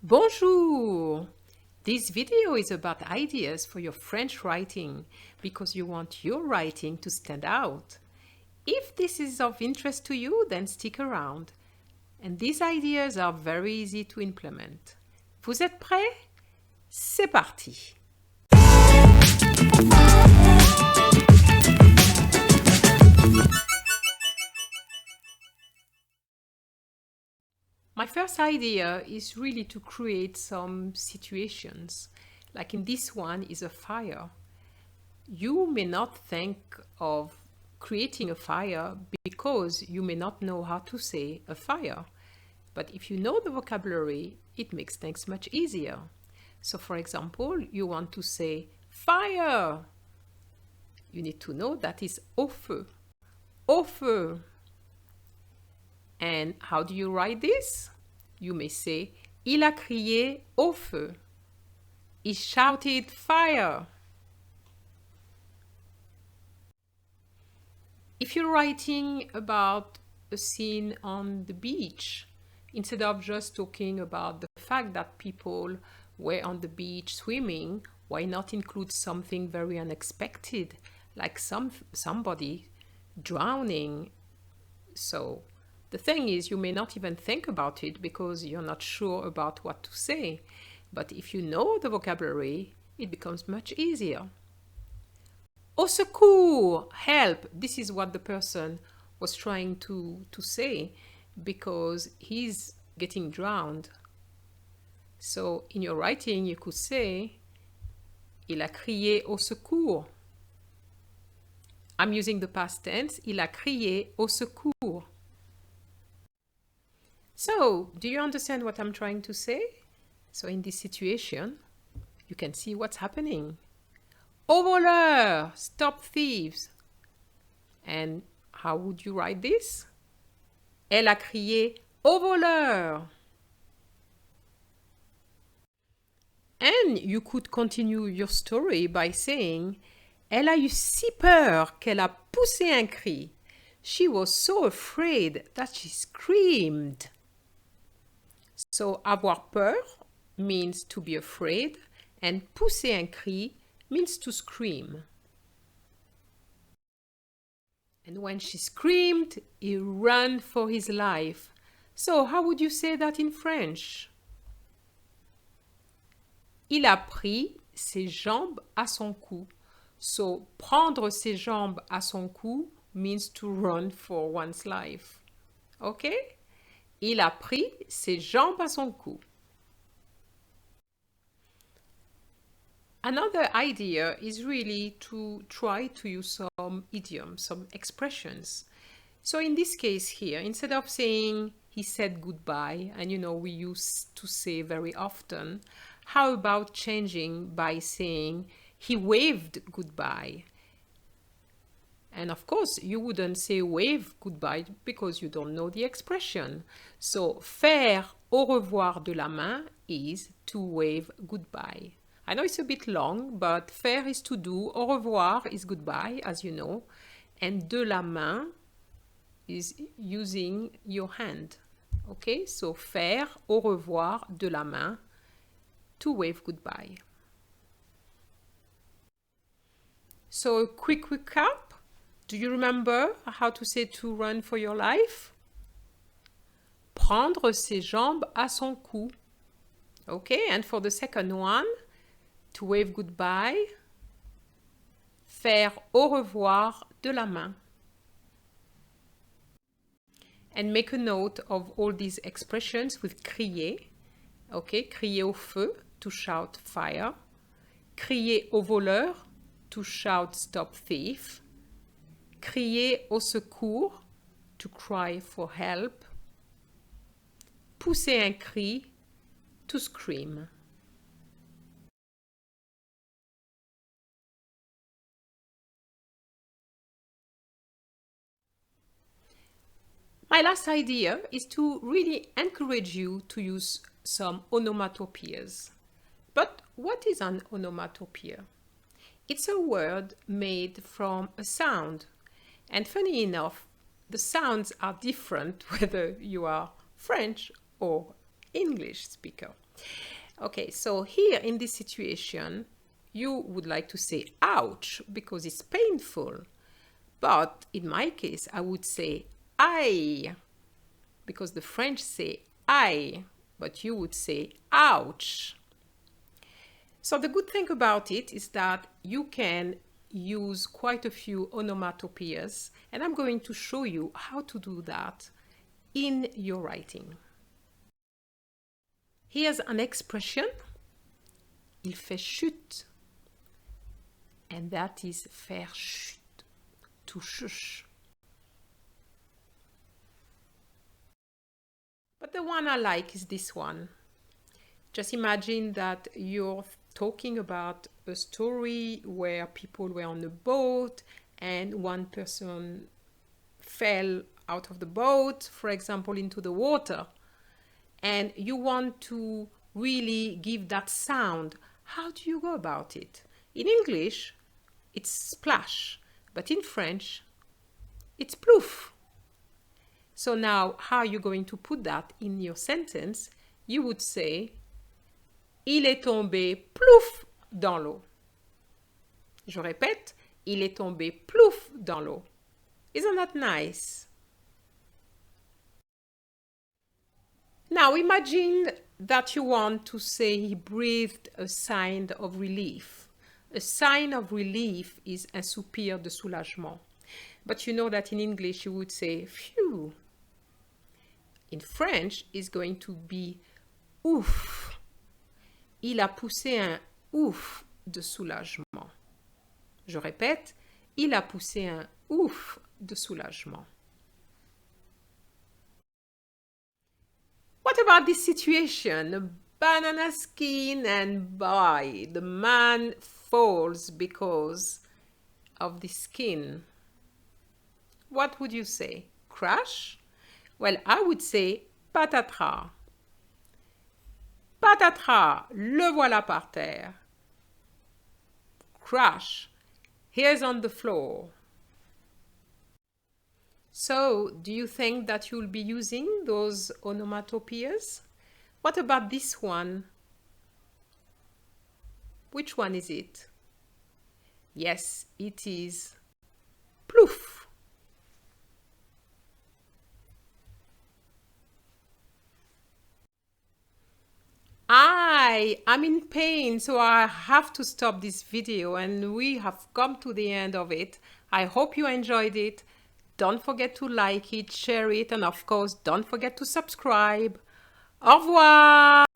Bonjour! This video is about ideas for your French writing because you want your writing to stand out. If this is of interest to you, then stick around. And these ideas are very easy to implement. Vous êtes prêts? C'est parti! My first idea is really to create some situations. Like in this one is a fire. You may not think of creating a fire because you may not know how to say a fire. But if you know the vocabulary, it makes things much easier. So for example, you want to say fire. You need to know that is au feu. Au feu. And how do you write this? You may say, il a crié au feu. He shouted fire. If you're writing about a scene on the beach, instead of just talking about the fact that people were on the beach swimming, why not include something very unexpected, like somebody drowning? So the thing is, you may not even think about it because you're not sure about what to say. But if you know the vocabulary, it becomes much easier. Au secours! Help! This is what the person was trying to say because he's getting drowned. So in your writing, you could say, il a crié au secours. I'm using the past tense, il a crié au secours. So, do you understand what I'm trying to say? So in this situation, you can see what's happening. Au voleur! Stop thieves! And how would you write this? Elle a crié au voleur! And you could continue your story by saying, elle a eu si peur qu'elle a poussé un cri. She was so afraid that she screamed. So, avoir peur means to be afraid, and pousser un cri means to scream. And when she screamed, he ran for his life. So, how would you say that in French? Il a pris ses jambes à son cou. So, prendre ses jambes à son cou means to run for one's life. Okay? Il a pris ses jambes à son cou. Another idea is really to try to use some idioms, some expressions. So in this case here, instead of saying he said goodbye, and we used to say very often, how about changing by saying he waved goodbye? And of course, you wouldn't say wave goodbye because you don't know the expression. So, faire au revoir de la main is to wave goodbye. I know it's a bit long, but faire is to do, au revoir is goodbye, as you know, and de la main is using your hand. Okay, so faire au revoir de la main, to wave goodbye. So, a quick recap. Do you remember how to say to run for your life? Prendre ses jambes à son cou. Okay, and for the second one, to wave goodbye, faire au revoir de la main. And make a note of all these expressions with crier. Okay, crier au feu, to shout fire. Crier au voleur, to shout stop thief. Crier au secours, to cry for help. Pousser un cri, to scream. My last idea is to really encourage you to use some onomatopoeias. But what is an onomatopoeia? It's a word made from a sound. And funny enough, the sounds are different whether you are French or English speaker. Okay, so here in this situation, you would like to say ouch because it's painful. But in my case, I would say aïe because the French say aïe, but you would say ouch. So the good thing about it is that you can use quite a few onomatopoeias, and I'm going to show you how to do that in your writing. Here's an expression. Il fait chute. And that is faire chute, to shush. But the one I like is this one. Just imagine that you're talking about a story where people were on a boat and one person fell out of the boat, for example, into the water. And you want to really give that sound. How do you go about it? In English, it's splash, but in French, it's plouf. So now, how are you going to put that in your sentence? You would say, il est tombé plouf dans l'eau. Je répète, il est tombé plouf dans l'eau. Isn't that nice? Now imagine that you want to say he breathed a sign of relief. A sign of relief is un soupir de soulagement. But you know that in English you would say phew. In French, it's going to be ouf. Il a poussé un ouf de soulagement. Je répète, il a poussé un ouf de soulagement. What about this situation? A banana skin and boy, the man falls because of the skin. What would you say? Crash? Well, I would say patatras. Patatras, le voilà par terre. Crash, he's on the floor. So, do you think that you'll be using those onomatopoeias? What about this one? Which one is it? Yes, it is plouf. I'm in pain, so I have to stop this video, and we have come to the end of it. I hope you enjoyed it. Don't forget to like it, share it, and of course, don't forget to subscribe. Au revoir!